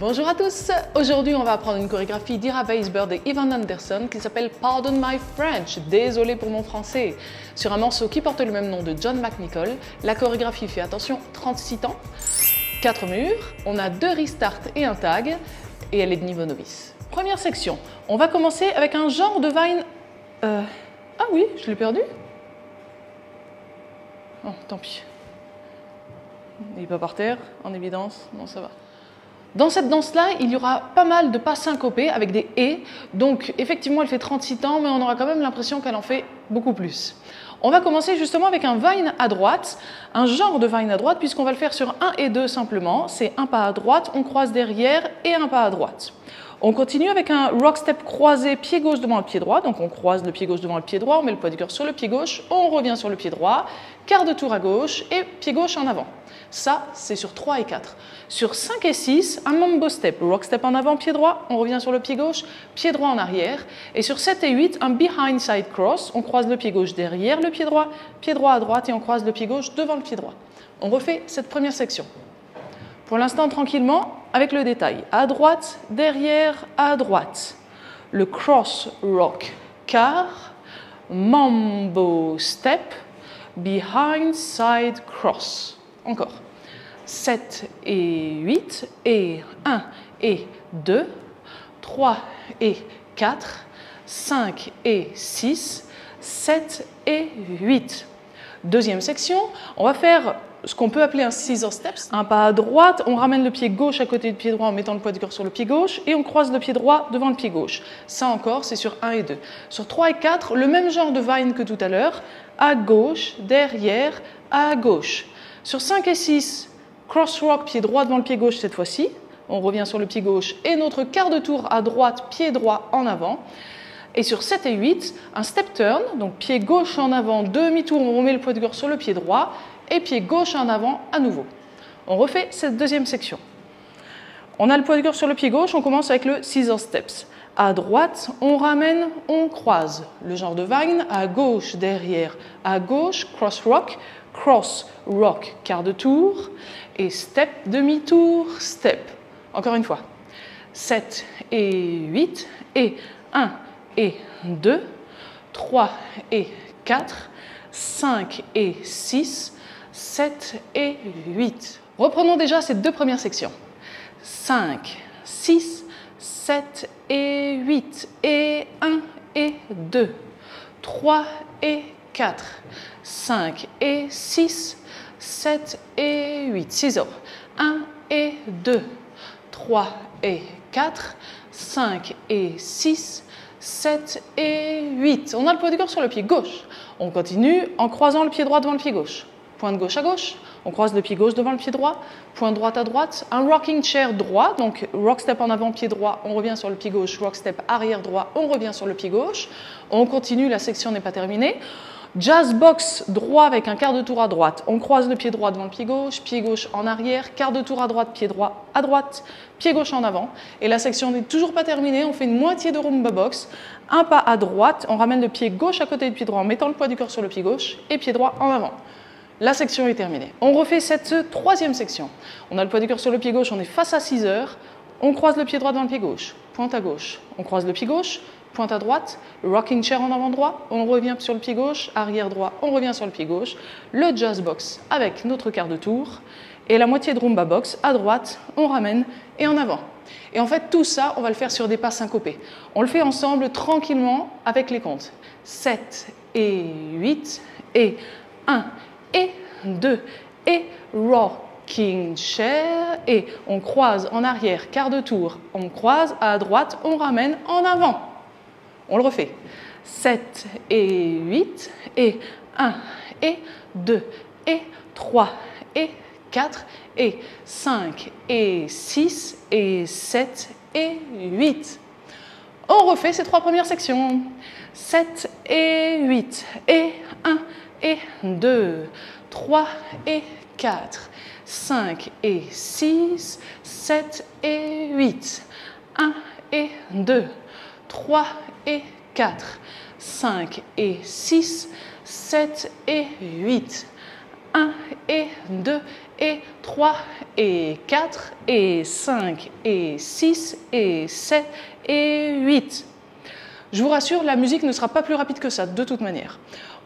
Bonjour à tous, aujourd'hui on va apprendre une chorégraphie d'Ira Weisberg et Ivan Anderson qui s'appelle Pardon My French, désolé pour mon français, sur un morceau qui porte le même nom de John McNicol. La chorégraphie fait, attention, 36 temps, 4 murs, on a 2 restarts et un tag, et elle est de niveau novice. Première section, on va commencer avec un genre de vine... Ah oui, je l'ai perdu. Oh, tant pis. Il n'est pas par terre, en évidence, non ça va. Dans cette danse-là, il y aura pas mal de pas syncopés avec des « et », donc effectivement elle fait 36 temps, mais on aura quand même l'impression qu'elle en fait beaucoup plus. On va commencer justement avec un vine à droite, un genre de vine à droite, puisqu'on va le faire sur 1 et 2 simplement. C'est un pas à droite, on croise derrière et un pas à droite. On continue avec un rock step croisé, pied gauche devant le pied droit, donc on croise le pied gauche devant le pied droit, on met le poids du cœur sur le pied gauche, on revient sur le pied droit, quart de tour à gauche et pied gauche en avant. Ça, c'est sur 3 et 4. Sur 5 et 6, un mambo step, rock step en avant, pied droit, on revient sur le pied gauche, pied droit en arrière. Et sur 7 et 8, un behind side cross, on croise le pied gauche derrière le pied droit à droite et on croise le pied gauche devant le pied droit. On refait cette première section. Pour l'instant, tranquillement, avec le détail. À droite, derrière, à droite. Le cross rock quart, mambo step, behind side cross. Encore. 7 et 8, et 1 et 2, 3 et 4, 5 et 6, 7 et 8. Deuxième section, on va faire ce qu'on peut appeler un scissor steps. Un pas à droite, on ramène le pied gauche à côté du pied droit en mettant le poids du corps sur le pied gauche et on croise le pied droit devant le pied gauche. Ça encore, c'est sur 1 et 2. Sur 3 et 4, le même genre de vine que tout à l'heure, à gauche, derrière, à gauche. Sur 5 et 6, cross rock, pied droit devant le pied gauche cette fois-ci. On revient sur le pied gauche et notre quart de tour à droite, pied droit en avant. Et sur 7 et 8, un step turn, donc pied gauche en avant, demi-tour, on remet le poids du corps sur le pied droit et pied gauche en avant à nouveau. On refait cette deuxième section. On a le poids du corps sur le pied gauche, on commence avec le scissor steps. À droite, on ramène, on croise. Le genre de vine, à gauche, derrière, à gauche, cross rock, quart de tour, et step, demi-tour, step. Encore une fois. 7 et 8, et 1 et 2, 3 et 4, 5 et 6, 7 et 8. Reprenons déjà ces deux premières sections. 5, 6, 7 et 8, et 1 et 2, 3 et 4, 5 et 6, 7 et 8. Ciseaux. 1 et 2, 3 et 4, 5 et 6, 7 et 8. On a le poids du corps sur le pied gauche. On continue en croisant le pied droit devant le pied gauche. Point de gauche à gauche. On croise le pied gauche devant le pied droit. Point droite à droite. Un rocking chair droit. Donc rock step en avant, pied droit. On revient sur le pied gauche. Rock step arrière droit. On revient sur le pied gauche. On continue. La section n'est pas terminée. Jazz box droit avec un quart de tour à droite. On croise le pied droit devant le pied gauche en arrière, quart de tour à droite, pied droit à droite, pied gauche en avant. Et la section n'est toujours pas terminée, on fait une moitié de rumba box. Un pas à droite, on ramène le pied gauche à côté du pied droit en mettant le poids du corps sur le pied gauche et pied droit en avant. La section est terminée. On refait cette troisième section. On a le poids du corps sur le pied gauche, on est face à 6 heures. On croise le pied droit devant le pied gauche, pointe à gauche. On croise le pied gauche, pointe à droite, rocking chair en avant droit, on revient sur le pied gauche, arrière droit, on revient sur le pied gauche, le jazz box avec notre quart de tour et la moitié de rumba box à droite, on ramène et en avant. Et en fait, tout ça, on va le faire sur des pas syncopés. On le fait ensemble tranquillement avec les comptes. 7 et 8 et 1 et 2 et rocking chair et on croise en arrière, quart de tour, on croise à droite, on ramène en avant. On le refait. 7 et 8 et 1 et 2 et 3 et 4 et 5 et 6 et 7 et 8. On refait ces trois premières sections. 7 et 8 et 1 et 2, 3 et 4, 5 et 6, 7 et 8, 1 et 2, 3 et 4, 5 et 6, 7 et 8, 1 et 2 et 3 et 4 et 5 et 6 et 7 et 8. Je vous rassure, la musique ne sera pas plus rapide que ça, de toute manière.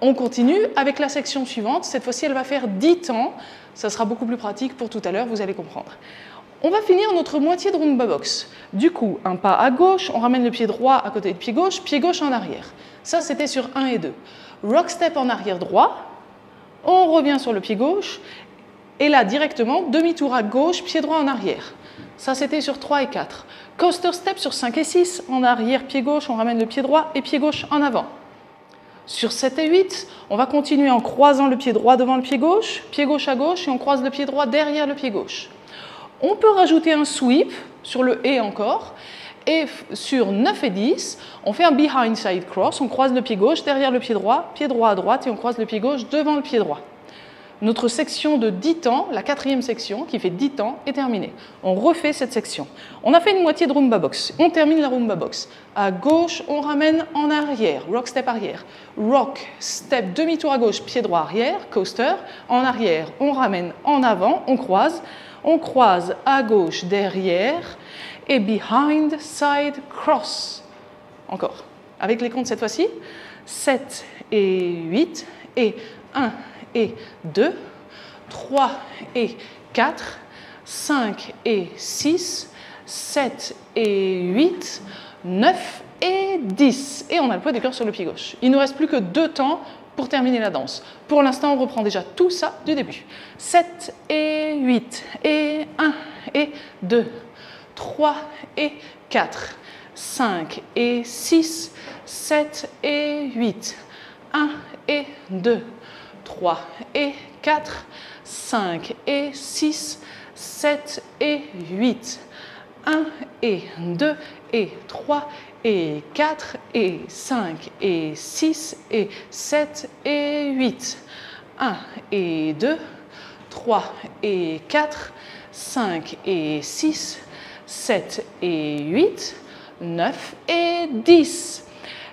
On continue avec la section suivante. Cette fois-ci, elle va faire 10 temps. Ça sera beaucoup plus pratique pour tout à l'heure, vous allez comprendre. On va finir notre moitié de rumba box. Du coup, un pas à gauche, on ramène le pied droit à côté du pied gauche en arrière. Ça, c'était sur 1 et 2. Rock step en arrière droit, on revient sur le pied gauche, et là, directement, demi-tour à gauche, pied droit en arrière. Ça, c'était sur 3 et 4. Coaster step sur 5 et 6, en arrière, pied gauche, on ramène le pied droit et pied gauche en avant. Sur 7 et 8, on va continuer en croisant le pied droit devant le pied gauche à gauche, et on croise le pied droit derrière le pied gauche. On peut rajouter un sweep sur le « et » encore, et sur 9 et 10, on fait un behind side cross, on croise le pied gauche derrière le pied droit à droite, et on croise le pied gauche devant le pied droit. Notre section de 10 temps, la 4e section, qui fait 10 temps, est terminée. On refait cette section. On a fait une moitié de rumba box. On termine la rumba box. À gauche, on ramène en arrière, rock step arrière. Rock step, demi-tour à gauche, pied droit arrière, coaster. En arrière, on ramène en avant, on croise. On croise à gauche, derrière, et behind side cross. Encore. Avec les comptes cette fois-ci, 7 et 8, et 1 et 2, 3 et 4, 5 et 6, 7 et 8, 9 et 10. Et on a le poids du cœur sur le pied gauche. Il ne nous reste plus que 2 temps pour terminer la danse. Pour l'instant, on reprend déjà tout ça du début. 7 et 8, et 1 et 2, 3 et 4, 5 et 6, 7 et 8, 1 et 2, 3 et 4, 5 et 6, 7 et 8, 1 et 2 et 3 et 4 et 5 et 6 et 7 et 8, 1 et 2, 3 et 4, 5 et 6, 7 et 8, 9 et 10.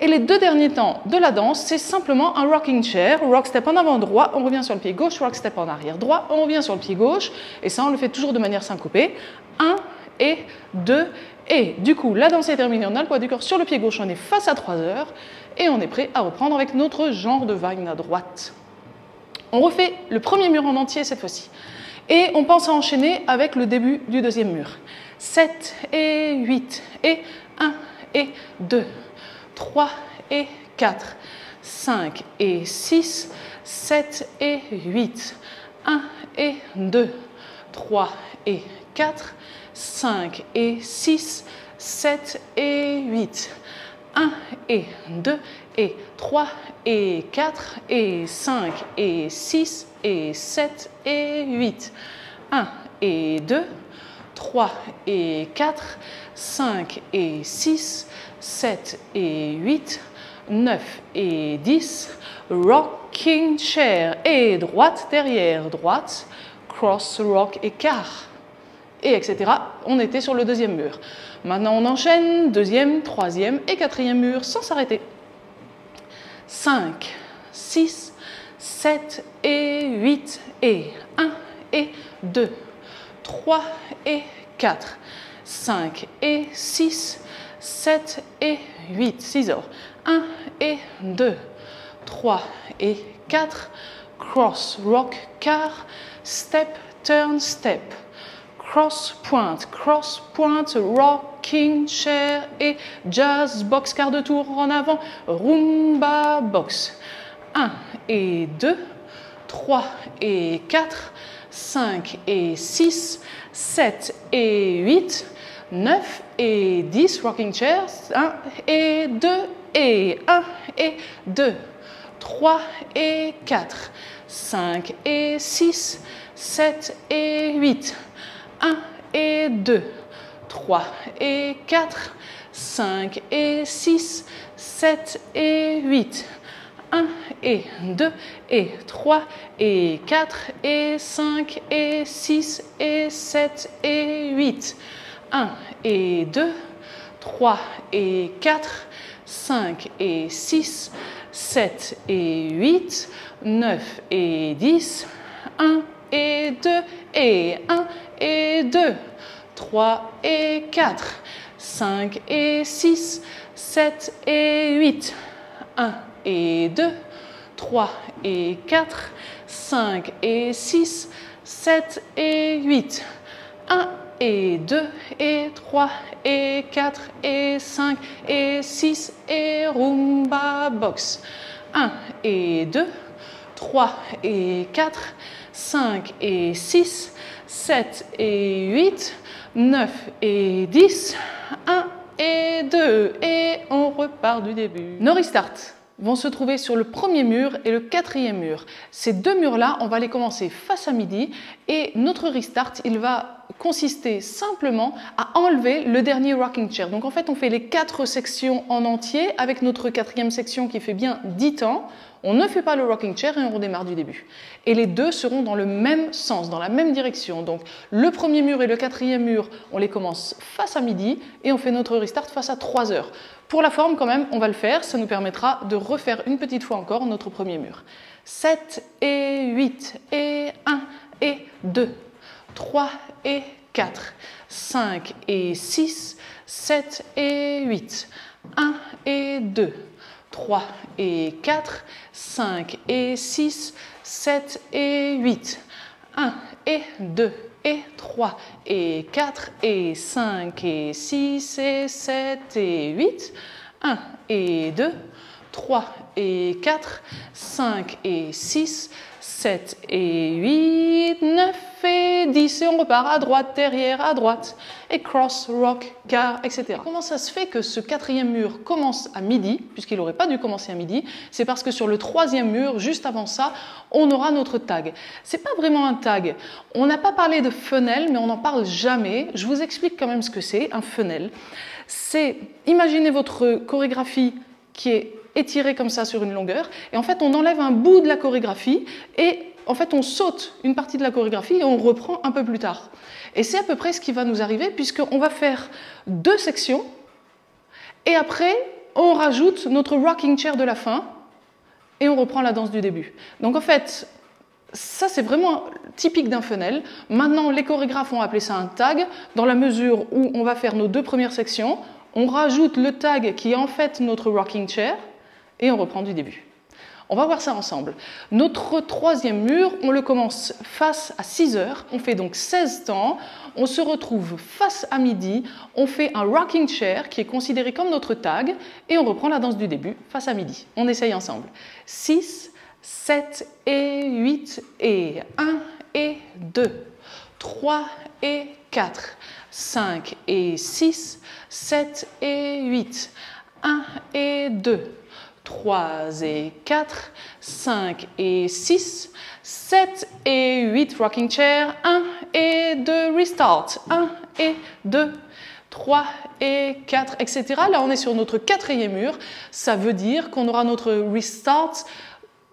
Et les 2 derniers temps de la danse, c'est simplement un rocking chair, rock step en avant droit, on revient sur le pied gauche, rock step en arrière droit, on revient sur le pied gauche, et ça on le fait toujours de manière syncopée. 1 et 2 et du coup la danse est terminée, on a le poids du corps sur le pied gauche, on est face à 3 heures, et on est prêt à reprendre avec notre genre de vague à droite. On refait le premier mur en entier cette fois-ci, et on pense à enchaîner avec le début du deuxième mur. 7 et 8, et 1 et 2, 3 et 4, 5 et 6, 7 et 8, 1 et 2, 3 et 4, 5 et 6, 7 et 8, 1 et 2 et 3 et 4 et 5 et 6 et 7 et 8, 1 et 2, 3 et 4, 5 et 6, 7 et 8, 9 et 10, rocking chair et droite derrière droite, cross rock écart, et etc. On était sur le deuxième mur. Maintenant on enchaîne, deuxième, troisième et quatrième mur sans s'arrêter. 5, 6, 7 et 8 et 1 et 2, 3 et 4, 5 et 6, 7 et 8, 6 heures. 1 et 2, 3 et 4, cross, rock, quart, step, turn, step, cross, pointe, rocking chair et jazz box, quart de tour en avant, rumba box. 1 et 2, 3 et 4, 5 et 6, 7 et 8, 9 et 10, rocking chair, 1 et 2 et 1 et 2, 3 et 4, 5 et 6, 7 et 8, 1 et 2, 3 et 4, 5 et 6, 7 et 8, 1 et 2 et 3 et 4 et 5 et 6 et 7 et 8, 1 et 2, 3 et 4, 5 et 6, 7 et 8, 9 et 10, 1 et 2 et 1 et 2, 3 et 4, 5 et 6, 7 et 8, 1 et 2, 3 et 4, 5 et 6, 7 et 8, 1 et 2 et 3 et 4 et 5 et 6 et Rumba Box. 1 et 2, 3 et 4, 5 et 6, 7 et 8, 9 et 10, 1 et 2 et on repart du début. Nos restarts vont se trouver sur le premier mur et le quatrième mur. Ces deux murs-là, on va les commencer face à midi et notre restart, il va consister simplement à enlever le dernier rocking chair. Donc en fait, on fait les 4 sections en entier avec notre quatrième section qui fait bien 10 temps. On ne fait pas le rocking chair et on redémarre du début. Et les deux seront dans le même sens, dans la même direction. Donc le premier mur et le quatrième mur, on les commence face à midi et on fait notre restart face à 3 heures. Pour la forme quand même, on va le faire, ça nous permettra de refaire une petite fois encore notre premier mur. 7 et 8 et 1 et 2, 3 et 4, 5 et 6, 7 et 8, 1 et 2, 3 et 4, 5 et 6, 7 et 8, 1 et 2 et 3 et 4 et 5 et 6 et 7 et 8, 1 et 2, 3 et 4, 5 et 6, 7 et 8, 9 et 10 et on repart à droite, derrière, à droite et cross, rock, quart, etc. Comment ça se fait que ce quatrième mur commence à midi, puisqu'il n'aurait pas dû commencer à midi? C'est parce que sur le troisième mur, juste avant ça, on aura notre tag. C'est pas vraiment un tag. On n'a pas parlé de funnel, mais on n'en parle jamais. Je vous explique quand même ce que c'est, un funnel. C'est, imaginez votre chorégraphie qui est étirée comme ça sur une longueur, et en fait on enlève un bout de la chorégraphie et en fait on saute une partie de la chorégraphie et on reprend un peu plus tard. Et c'est à peu près ce qui va nous arriver puisqu'on va faire 2 sections et après on rajoute notre rocking chair de la fin et on reprend la danse du début. Donc en fait, ça c'est vraiment typique d'un funnel. Maintenant les chorégraphes ont appelé ça un tag dans la mesure où on va faire nos 2 premières sections, on rajoute le tag qui est en fait notre rocking chair et on reprend du début. On va voir ça ensemble. Notre troisième mur, on le commence face à 6 heures, on fait donc 16 temps, on se retrouve face à midi, on fait un rocking chair qui est considéré comme notre tag et on reprend la danse du début face à midi. On essaye ensemble. 6, 7 et 8 et 1 et 2, 3 et 4, 5 et 6, 7 et 8, 1 et 2, 3 et 4, 5 et 6, 7 et 8, rocking chair, 1 et 2, restart, 1 et 2, 3 et 4, etc. Là, on est sur notre quatrième mur. Ça veut dire qu'on aura notre restart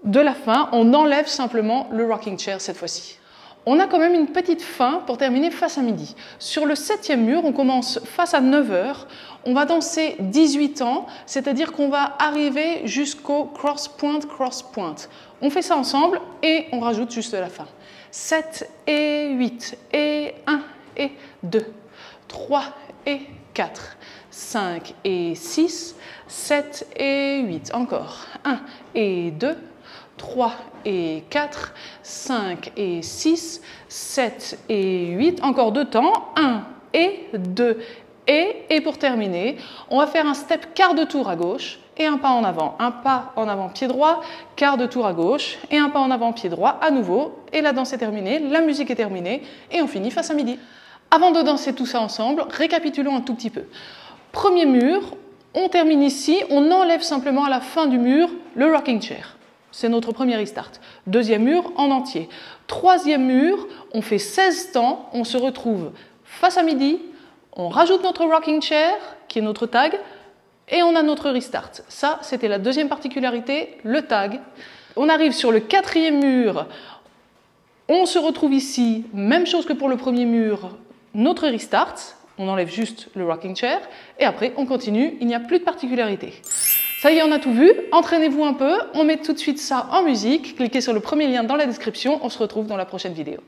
de la fin. On enlève simplement le rocking chair cette fois-ci. On a quand même une petite fin pour terminer face à midi. Sur le 7e mur, on commence face à 9 heures. On va danser 18 ans, c'est-à-dire qu'on va arriver jusqu'au cross-point, cross-point. On fait ça ensemble et on rajoute juste la fin. 7 et 8 et 1 et 2, 3 et 4, 5 et 6, 7 et 8. Encore 1 et 2, 3 et 4, 5 et 6, 7 et 8. Encore 2 temps, 1 et 2 et pour terminer, on va faire un step quart de tour à gauche et un pas en avant. Un pas en avant pied droit, quart de tour à gauche et un pas en avant pied droit à nouveau. Et la danse est terminée, la musique est terminée et on finit face à midi. Avant de danser tout ça ensemble, récapitulons un tout petit peu. Premier mur, on termine ici, on enlève simplement à la fin du mur le rocking chair. C'est notre premier restart. Deuxième mur en entier. Troisième mur, on fait 16 temps, on se retrouve face à midi, on rajoute notre rocking chair, qui est notre tag, et on a notre restart. Ça, c'était la deuxième particularité, le tag. On arrive sur le quatrième mur, on se retrouve ici, même chose que pour le premier mur, notre restart, on enlève juste le rocking chair, et après on continue, il n'y a plus de particularité. Ça y est, on a tout vu. Entraînez-vous un peu. On met tout de suite ça en musique. Cliquez sur le premier lien dans la description. On se retrouve dans la prochaine vidéo.